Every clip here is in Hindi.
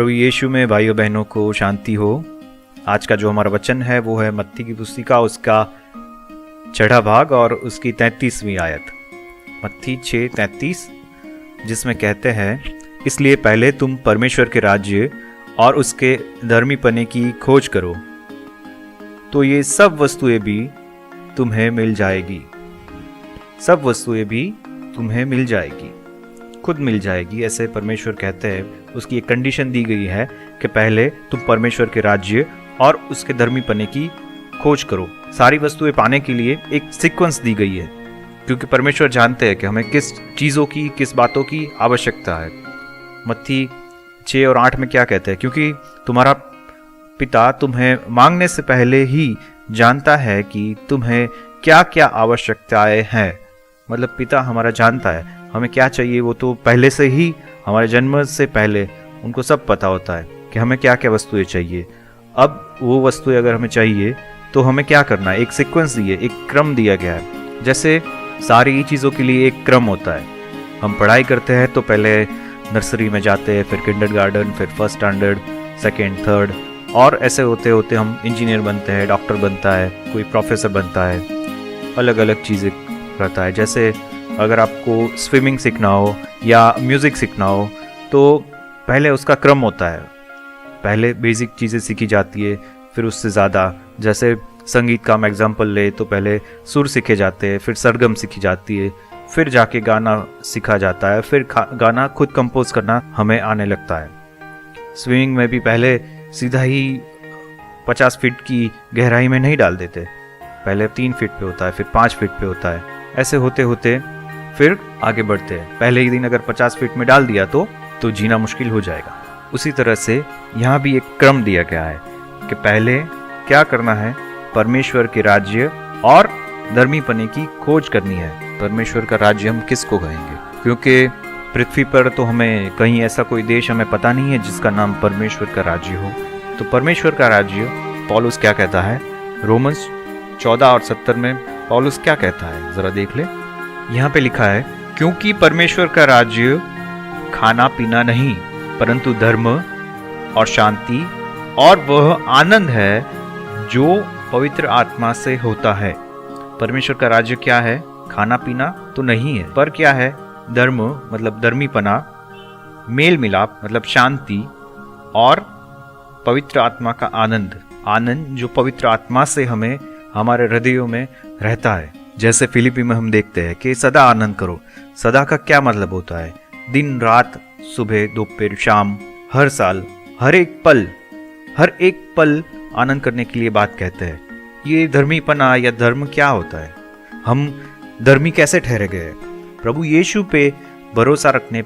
प्रभु यीशु में भाइयों बहनों को शांति हो। आज का जो हमारा वचन है वो है मत्ती की पुस्तिका, उसका 6वां भाग और उसकी 33वीं आयत, मत्ती 6:33, जिसमें कहते हैं, इसलिए पहले तुम परमेश्वर के राज्य और उसके धर्मीपने की खोज करो, तो ये सब वस्तुएं भी तुम्हें मिल जाएगी। सब वस्तुएं भी तुम्हें मिल जाएगी, खुद मिल जाएगी, ऐसे परमेश्वर कहते हैं। उसकी एक कंडीशन दी गई है कि पहले तुम परमेश्वर के राज्य और उसके धर्मीपने की खोज करो। सारी वस्तुएं पाने के लिए एक सीक्वेंस दी गई है, क्योंकि परमेश्वर जानते हैं कि हमें किस चीज़ों की, किस बातों की आवश्यकता है। मत्ती 6 और 8 में क्या कहते हैं, क्योंकि तुम्हारा पिता तुम्हें मांगने से पहले ही जानता है कि तुम्हें क्या क्या आवश्यकताएं हैं। मतलब पिता हमारा जानता है हमें क्या चाहिए, वो तो पहले से ही, हमारे जन्म से पहले उनको सब पता होता है कि हमें क्या क्या वस्तुएं चाहिए। अब वो वस्तुएं अगर हमें चाहिए तो हमें क्या करना है, एक सीक्वेंस दिए, एक क्रम दिया गया है। जैसे सारी चीज़ों के लिए एक क्रम होता है। हम पढ़ाई करते हैं तो पहले नर्सरी में जाते हैं, फिर किंडरगार्टन, फिर फर्स्ट स्टैंडर्ड, सेकेंड, थर्ड, और ऐसे होते होते हम इंजीनियर बनते हैं, डॉक्टर बनता है, कोई प्रोफेसर बनता है, अलग अलग चीज़ें रहता है। जैसे अगर आपको स्विमिंग सीखना हो या म्यूज़िक सीखना हो तो पहले उसका क्रम होता है। पहले बेसिक चीज़ें सीखी जाती है, फिर उससे ज़्यादा, जैसे संगीत का हम एग्जाम्पल ले तो पहले सुर सीखे जाते हैं, फिर सरगम सीखी जाती है, फिर जाके गाना सीखा जाता है, फिर गाना खुद कंपोज करना हमें आने लगता है। स्विमिंग में भी पहले सीधा ही 50 फीट की गहराई में नहीं डाल देते, पहले 3 फीट पे होता है, फिर 5 फीट पे होता है। ऐसे होते होते फिर आगे बढ़ते हैं। पहले ही दिन अगर 50 फीट में डाल दिया तो जीना मुश्किल हो जाएगा। उसी तरह से यहाँ भी एक क्रम दिया गया है कि पहले क्या करना है, परमेश्वर के राज्य और धर्मीपने की खोज करनी है। परमेश्वर का राज्य हम किसको कहेंगे, क्योंकि पृथ्वी पर तो हमें कहीं ऐसा कोई देश हमें पता नहीं है जिसका नाम परमेश्वर का राज्य हो। तो परमेश्वर का राज्य पौलुस क्या कहता है, रोमन्स 14 और 70 में पौलुस क्या कहता है, जरा देख ले। यहाँ पे लिखा है, क्योंकि परमेश्वर का राज्य खाना पीना नहीं परंतु धर्म और शांति और वह आनंद है जो पवित्र आत्मा से होता है। परमेश्वर का राज्य क्या है, खाना पीना तो नहीं है, पर क्या है, धर्म मतलब धर्मीपना, मेल मिलाप मतलब शांति, और पवित्र आत्मा का आनंद, आनंद जो पवित्र आत्मा से हमें हमारे हृदयों में रहता है। जैसे फिलिपी में हम देखते हैं कि सदा आनंद करो। सदा का क्या मतलब होता है, दिन रात, सुबह दोपहर शाम, हर साल, हर एक पल आनंद करने के लिए बात कहते हैं। ये धर्मीपना या धर्म क्या होता है, हम धर्मी कैसे ठहरे गए, प्रभु यीशु पे भरोसा रखने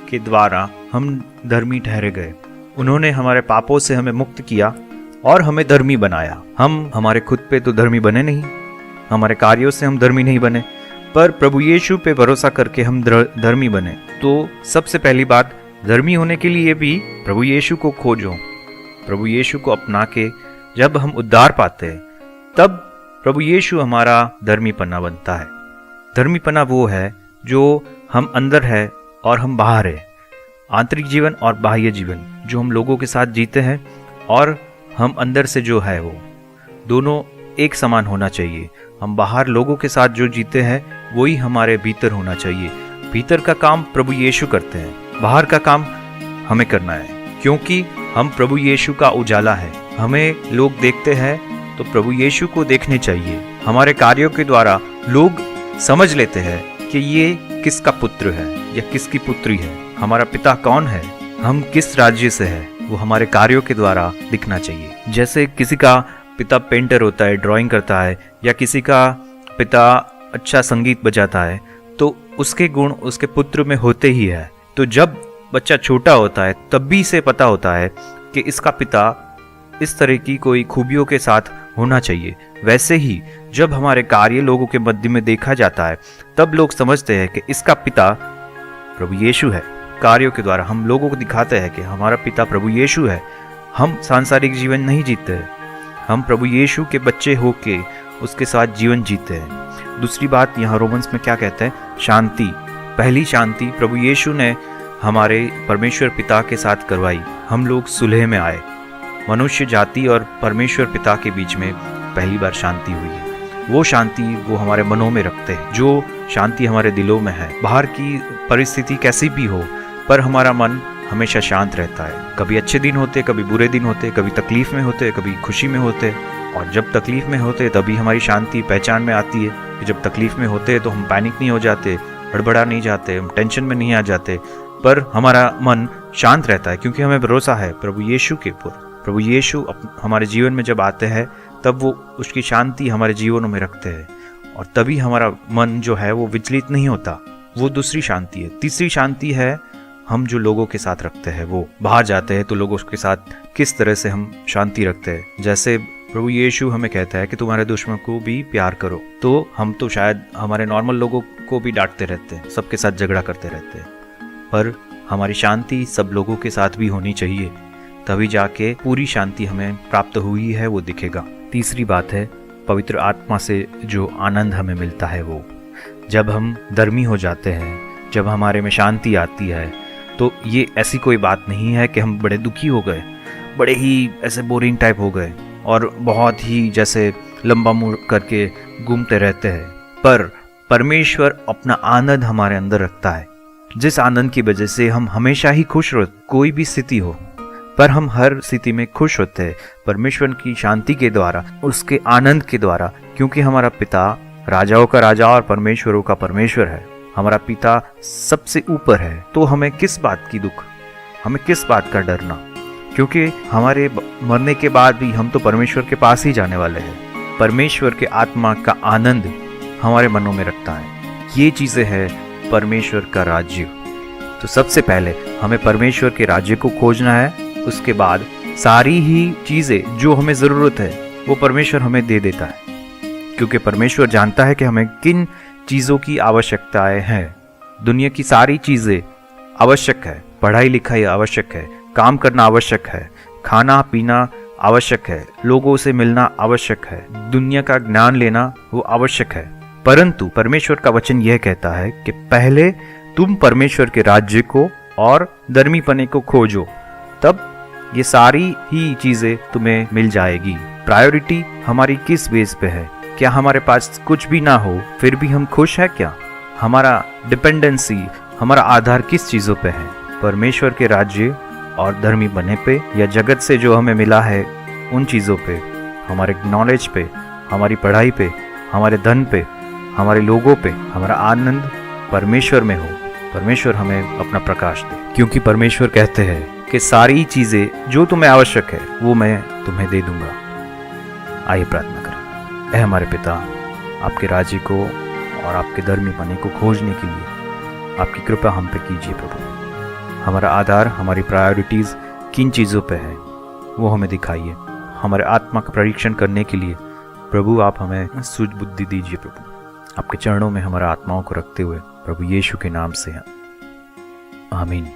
के द्वारा हम धर्मी ठहरे गए। उन्होंने हमारे पापों से हमें मुक्त किया और हमें धर्मी बनाया। हम हमारे खुद पे तो धर्मी बने नहीं, हमारे कार्यों से हम धर्मी नहीं बने, पर प्रभु यीशु पे भरोसा करके हम धर्मी बने। तो सबसे पहली बात, धर्मी होने के लिए भी प्रभु यीशु को खोजो, प्रभु यीशु को अपना के जब हम उद्धार पाते हैं तब प्रभु यीशु हमारा धर्मीपना बनता है। धर्मीपना वो है जो हम अंदर है और हम बाहर है, आंतरिक जीवन और बाह्य जीवन जो हम लोगों के साथ जीते हैं, और हम अंदर से जो है वो दोनों एक समान होना चाहिए। हम बाहर लोगों के साथ जो जीते हैं वही हमारे भीतर होना चाहिए। भीतर का काम प्रभु यीशु करते हैं, बाहर का काम हमें करना है, क्योंकि हम प्रभु यीशु का उजाला है। हमें लोग देखते हैं तो प्रभु यीशु को देखने चाहिए। हमारे कार्यों के द्वारा लोग समझ लेते हैं कि ये किसका पुत्र है या किसकी पुत्री है, हमारा पिता कौन है, हम किस राज्य से है, वो हमारे कार्यों के द्वारा दिखना चाहिए। जैसे किसी का पिता पेंटर होता है, ड्राइंग करता है, या किसी का पिता अच्छा संगीत बजाता है, तो उसके गुण उसके पुत्र में होते ही है। तो जब बच्चा छोटा होता है तब भी से पता होता है कि इसका पिता इस तरह की कोई खूबियों के साथ होना चाहिए। वैसे ही जब हमारे कार्य लोगों के मध्य में देखा जाता है तब लोग समझते हैं कि इसका पिता प्रभु यीशु है। कार्यों के द्वारा हम लोगों को दिखाते हैं कि हमारा पिता प्रभु यीशु है। हम सांसारिक जीवन नहीं जीते हैं, हम प्रभु यीशु के बच्चे होके उसके साथ जीवन जीते हैं। दूसरी बात यहाँ रोमन्स में क्या कहते हैं, शांति। पहली शांति प्रभु यीशु ने हमारे परमेश्वर पिता के साथ करवाई, हम लोग सुलह में आए। मनुष्य जाति और परमेश्वर पिता के बीच में पहली बार शांति हुई है। वो शांति वो हमारे मनों में रखते हैं, जो शांति हमारे दिलों में है। बाहर की परिस्थिति कैसी भी हो, पर हमारा मन हमेशा शांत रहता है। कभी अच्छे दिन होते, कभी बुरे दिन होते, कभी तकलीफ में होते, कभी खुशी में होते। और जब तकलीफ में होते तभी हमारी शांति पहचान में आती है कि जब तकलीफ में होते तो हम पैनिक नहीं हो जाते, हड़बड़ा नहीं जाते, हम टेंशन में नहीं आ जाते, पर हमारा मन शांत रहता है क्योंकि हमें भरोसा है प्रभु यीशु के ऊपर। प्रभु यीशु हमारे जीवन में जब आते हैं तब वो उसकी शांति हमारे जीवनों में रखते हैं और तभी हमारा मन जो है वो विचलित नहीं होता। वो दूसरी शांति है। तीसरी शांति है हम जो लोगों के साथ रखते हैं। वो बाहर जाते हैं तो लोगों के साथ किस तरह से हम शांति रखते हैं। जैसे प्रभु यीशु हमें कहता है कि तुम्हारे दुश्मन को भी प्यार करो, तो हम तो शायद हमारे नॉर्मल लोगों को भी डांटते रहते हैं, सबके साथ झगड़ा करते रहते हैं, पर हमारी शांति सब लोगों के साथ भी होनी चाहिए, तभी जाके पूरी शांति हमें प्राप्त हुई है वो दिखेगा। तीसरी बात है पवित्र आत्मा से जो आनंद हमें मिलता है वो। जब हम धर्मी हो जाते हैं, जब हमारे में शांति आती है, तो ये ऐसी कोई बात नहीं है कि हम बड़े दुखी हो गए, बड़े ही ऐसे बोरिंग टाइप हो गए और बहुत ही जैसे लंबा मुड़ करके घूमते रहते हैं। पर परमेश्वर अपना आनंद हमारे अंदर रखता है, जिस आनंद की वजह से हम हमेशा ही खुश रहते। कोई भी स्थिति हो, पर हम हर स्थिति में खुश होते हैं परमेश्वर की शांति के द्वारा, उसके आनंद के द्वारा, क्योंकि हमारा पिता राजाओं का राजा और परमेश्वरों का परमेश्वर है। हमारा पिता सबसे ऊपर है, तो हमें किस बात की दुख, हमें किस बात का डरना, क्योंकि हमारे मरने के बाद भी हम तो परमेश्वर के पास ही जाने वाले हैं। परमेश्वर के आत्मा का आनंद हमारे मनों में रखता है। ये चीज़ें हैं परमेश्वर का राज्य। तो सबसे पहले हमें परमेश्वर के राज्य को खोजना है, उसके बाद सारी ही चीज़ें जो हमें ज़रूरत है वो परमेश्वर हमें दे देता है, क्योंकि परमेश्वर जानता है कि हमें किन चीज़ों की आवश्यकताएं हैं। दुनिया की सारी चीज़ें आवश्यक है, पढ़ाई लिखाई आवश्यक है, काम करना आवश्यक है, खाना पीना आवश्यक है, लोगों से मिलना आवश्यक है, दुनिया का ज्ञान लेना वो आवश्यक है। परंतु परमेश्वर का वचन यह कहता है कि पहले तुम परमेश्वर के राज्य को और धर्मीपने को खोजो, तब ये सारी ही चीजें तुम्हें मिल जाएगी। प्रायोरिटी हमारी किस बेस पे है? क्या हमारे पास कुछ भी ना हो फिर भी हम खुश है क्या? हमारा डिपेंडेंसी, हमारा आधार किस चीजों पे है? परमेश्वर के राज्य और धर्मी बने पे, या जगत से जो हमें मिला है उन चीजों पे, हमारे नॉलेज पे, हमारी पढ़ाई पे, हमारे धन पे, हमारे लोगों पे? हमारा आनंद परमेश्वर में हो, परमेश्वर हमें अपना प्रकाश दे, क्योंकि परमेश्वर कहते हैं कि सारी चीजें जो तुम्हें आवश्यक है वो मैं तुम्हें दे दूंगा। आइए प्रार्थना करें। ऐ हमारे पिता, आपके राज्य को और आपके धर्मीपने को खोजने के लिए आपकी कृपा हम पे कीजिए प्रभु। हमारा आधार, हमारी प्रायोरिटीज़ किन चीज़ों पे है वो हमें दिखाइए। हमारे आत्मा का परीक्षण करने के लिए प्रभु आप हमें सूझ बुद्धि दीजिए प्रभु। आपके चरणों में हमारा आत्माओं को रखते हुए प्रभु यीशु के नाम से आमीन।